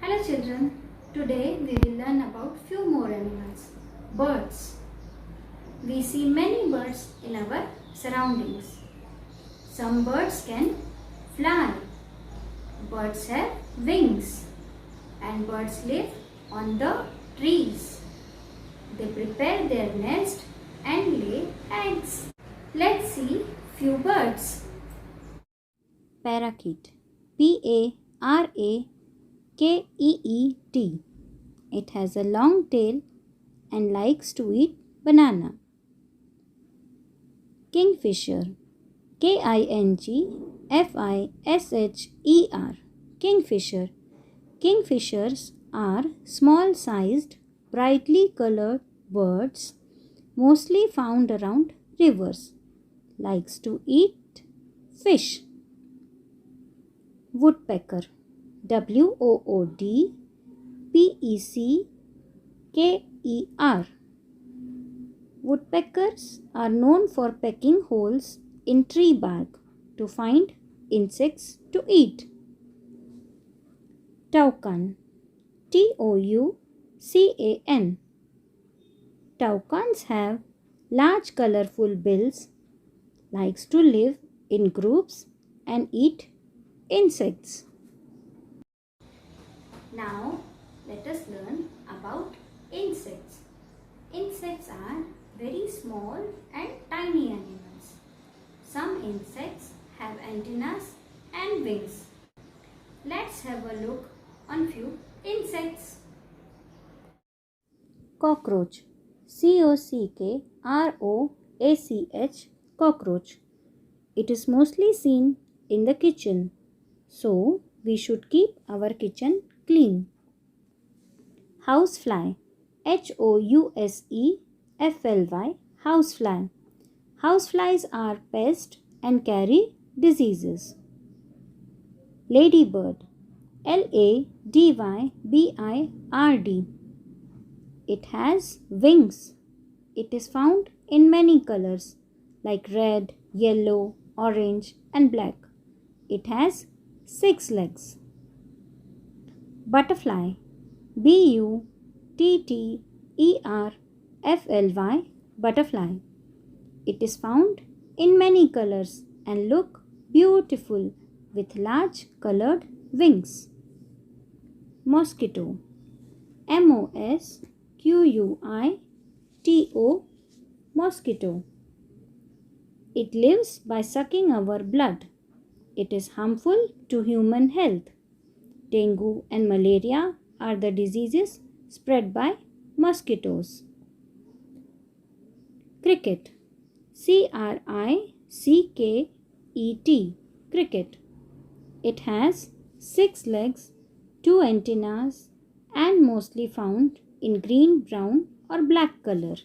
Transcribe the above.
Hello children, today we will learn about few more animals, birds. We see many birds in our surroundings. Some birds can fly, birds have wings and birds live on the trees. They prepare their nest and lay eggs. Let's see few birds. Parakeet, Parakeet. It has a long tail and likes to eat banana. Kingfisher, Kingfisher. Kingfisher. Kingfishers are small-sized, brightly colored birds, mostly found around rivers. Likes to eat fish. Woodpecker, Woodpecker. Woodpeckers are known for pecking holes in tree bark to find insects to eat. Toucan, Toucan. Toucans have large colorful bills, likes to live in groups and eat insects. Now let us learn about insects. Insects are very small and tiny animals. Some insects have antennas and wings. Let's have a look on few insects. Cockroach, Cockroach. Cockroach. It is mostly seen in the kitchen, so we should keep our kitchen clean. Housefly, Housefly. Housefly. Houseflies are pests and carry diseases. Ladybird, Ladybird. It has wings. It is found in many colors like red, yellow, orange and black. It has 6 legs. Butterfly, Butterfly. Butterfly. It is found in many colors and look beautiful with large colored wings. Mosquito, Mosquito. Mosquito. It lives by sucking our blood. It is harmful to human health. Dengue and malaria are the diseases spread by mosquitoes. Cricket, Cricket. It has 6 legs, 2 antennas and mostly found in green, brown or black color.